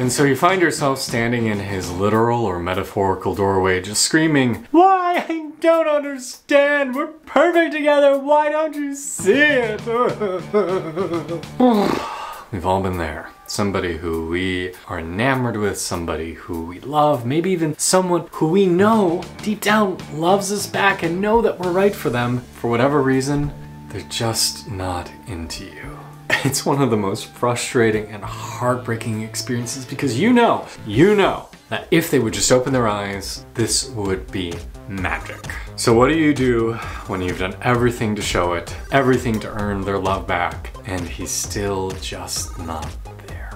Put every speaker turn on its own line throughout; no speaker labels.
And so you find yourself standing in his literal or metaphorical doorway just screaming, "Why? I don't understand. We're perfect together. Why don't you see it?" We've all been there. Somebody who we are enamored with, somebody who we love, maybe even someone who we know deep down loves us back and know that we're right for them. For whatever reason, they're just not into you. It's one of the most frustrating and heartbreaking experiences because you know that if they would just open their eyes, this would be magic. So what do you do when you've done everything to show it, everything to earn their love back, and he's still just not there?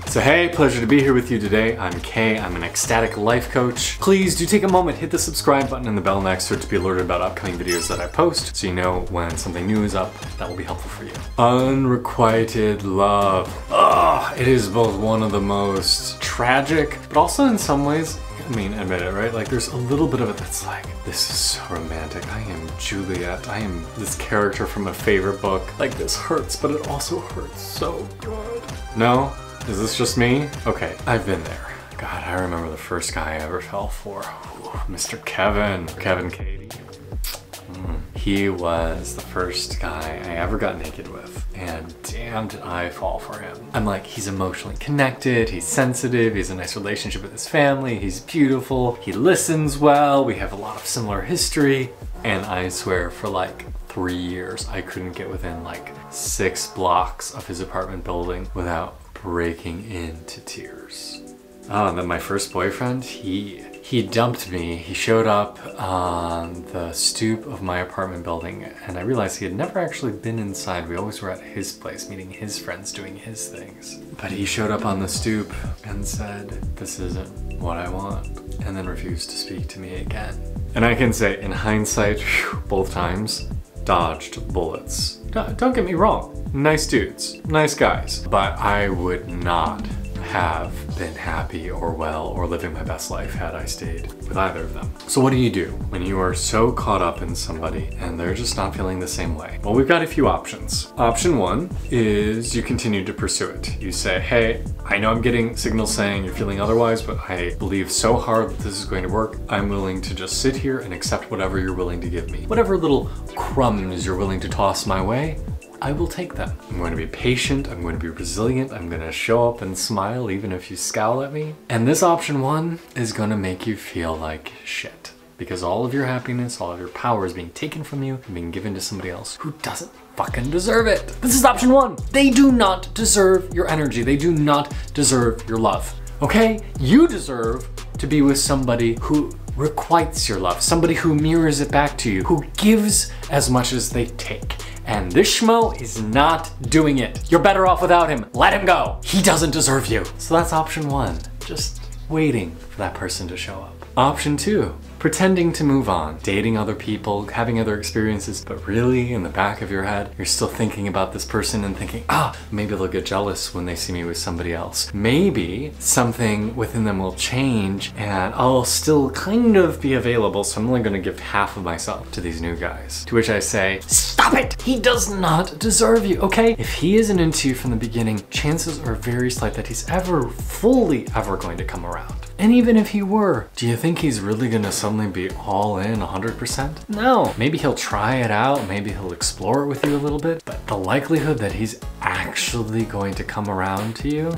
So hey, pleasure to be here with you today. I'm Kay, I'm an ecstatic life coach. Please do take a moment, hit the subscribe button and the bell next to it to be alerted about upcoming videos that I post so you know when something new is up. That will be helpful for you. Unrequited love. Ugh, it is both one of the most tragic, but also in some ways, I mean, admit it, right? Like there's a little bit of it that's like, this is so romantic. I am Juliet. I am this character from a favorite book. Like this hurts, but it also hurts so good. No? Is this just me? Okay, I've been there. God, I remember the first guy I ever fell for. Ooh, Mr. Kevin Katie. He was the first guy I ever got naked with, and damn did I fall for him. I'm like, he's emotionally connected, he's sensitive, he has a nice relationship with his family, he's beautiful, he listens well, we have a lot of similar history, and I swear for like 3 years I couldn't get within like 6 blocks of his apartment building without breaking into tears. Oh, and then my first boyfriend, he dumped me. He showed up on the stoop of my apartment building and I realized he had never actually been inside. We always were at his place, meeting his friends, doing his things. But he showed up on the stoop and said, "This isn't what I want," and then refused to speak to me again. And I can say, in hindsight, whew, both times, dodged bullets. Don't get me wrong, nice dudes, nice guys, but I would not have been happy or well or living my best life had I stayed with either of them. So what do you do when you are so caught up in somebody and they're just not feeling the same way? Well, we've got a few options. Option one is you continue to pursue it. You say, "Hey, I know I'm getting signals saying you're feeling otherwise, but I believe so hard that this is going to work. I'm willing to just sit here and accept whatever you're willing to give me. Whatever little crumbs you're willing to toss my way, I will take them. I'm going to be patient, I'm going to be resilient, I'm going to show up and smile even if you scowl at me." And this option one is going to make you feel like shit. Because all of your happiness, all of your power is being taken from you and being given to somebody else who doesn't fucking deserve it. This is option one. They do not deserve your energy. They do not deserve your love. Okay? You deserve to be with somebody who requites your love, somebody who mirrors it back to you, who gives as much as they take. And this schmo is not doing it. You're better off without him. Let him go. He doesn't deserve you. So that's option one. Just waiting for that person to show up. Option two, pretending to move on, dating other people, having other experiences, but really in the back of your head, you're still thinking about this person and thinking, maybe they'll get jealous when they see me with somebody else. Maybe something within them will change and I'll still kind of be available, so I'm only gonna give half of myself to these new guys. To which I say, stop it! He does not deserve you, okay? If he isn't into you from the beginning, chances are very slight that he's fully ever going to come around. And even if he were, do you think he's really gonna suddenly be all in 100%? No. Maybe he'll try it out, maybe he'll explore it with you a little bit, but the likelihood that he's actually going to come around to you,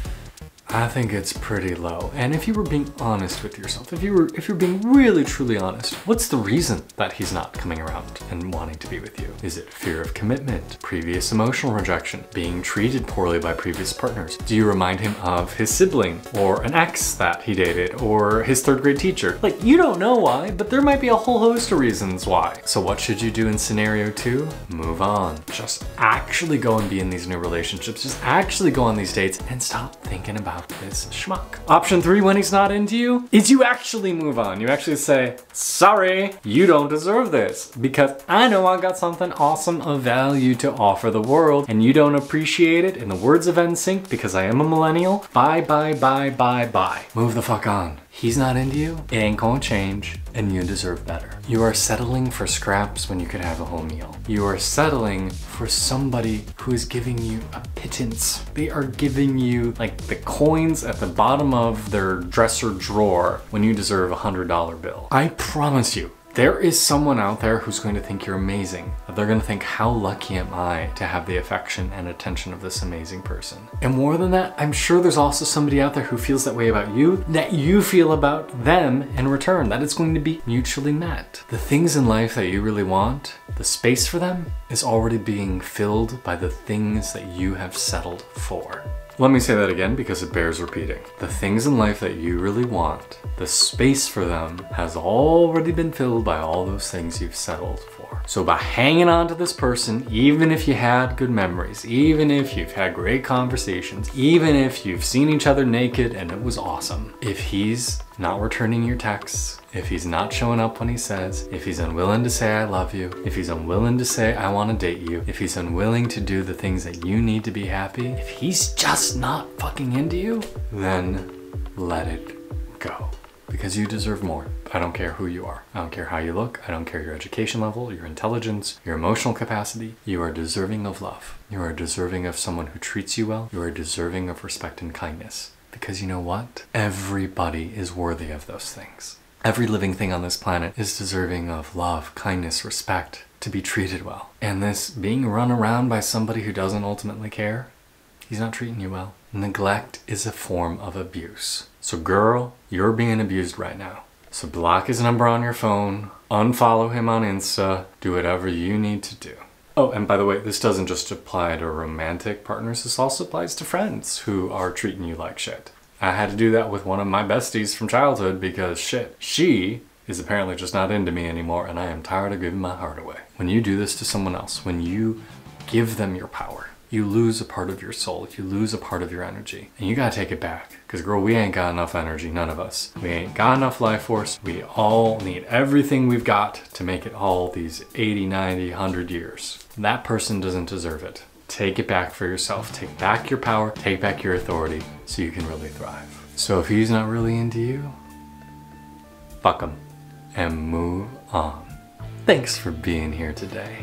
I think it's pretty low. And if you were being honest with yourself, if you're being really truly honest, what's the reason that he's not coming around and wanting to be with you? Is it fear of commitment, previous emotional rejection, being treated poorly by previous partners? Do you remind him of his sibling or an ex that he dated or his 3rd grade teacher? Like, you don't know why, but there might be a whole host of reasons why. So what should you do in scenario 2? Move on. Just actually go and be in these new relationships. Just actually go on these dates and stop thinking about this schmuck. Option 3, when he's not into you, is you actually move on. You actually say, sorry, you don't deserve this because I know I got something awesome of value to offer the world and you don't appreciate it. In the words of NSYNC, because I am a millennial, bye, bye, bye, bye, bye. Move the fuck on. he's not into you, it ain't gonna change, and you deserve better. You are settling for scraps when you could have a whole meal. You are settling for somebody who is giving you a pittance. They are giving you like the coins at the bottom of their dresser drawer when you deserve a $100 bill. I promise you, there is someone out there who's going to think you're amazing. They're going to think, how lucky am I to have the affection and attention of this amazing person? And more than that, I'm sure there's also somebody out there who feels that way about you, that you feel about them in return, that it's going to be mutually met. The things in life that you really want, the space for them is already being filled by the things that you have settled for. Let me say that again because it bears repeating. The things in life that you really want, the space for them has already been filled by all those things you've settled for. So by hanging on to this person, even if you had good memories, even if you've had great conversations, even if you've seen each other naked and it was awesome, if he's not returning your texts, if he's not showing up when he says, if he's unwilling to say I love you, if he's unwilling to say I want to date you, if he's unwilling to do the things that you need to be happy, if he's just not fucking into you, then let it go. Because you deserve more. I don't care who you are. I don't care how you look. I don't care your education level, your intelligence, your emotional capacity. You are deserving of love. You are deserving of someone who treats you well. You are deserving of respect and kindness. Because you know what? Everybody is worthy of those things. Every living thing on this planet is deserving of love, kindness, respect, to be treated well. And this being run around by somebody who doesn't ultimately care, he's not treating you well. Neglect is a form of abuse. So girl, you're being abused right now. So block his number on your phone, unfollow him on Insta, do whatever you need to do. Oh, and by the way, this doesn't just apply to romantic partners, this also applies to friends who are treating you like shit. I had to do that with one of my besties from childhood because shit, she is apparently just not into me anymore and I am tired of giving my heart away. When you do this to someone else, when you give them your power, you lose a part of your soul, you lose a part of your energy. And you gotta take it back. Because girl, we ain't got enough energy, none of us. We ain't got enough life force. We all need everything we've got to make it all these 80, 90, 100 years. That person doesn't deserve it. Take it back for yourself. Take back your power, take back your authority so you can really thrive. So if he's not really into you, fuck him and move on. Thanks for being here today.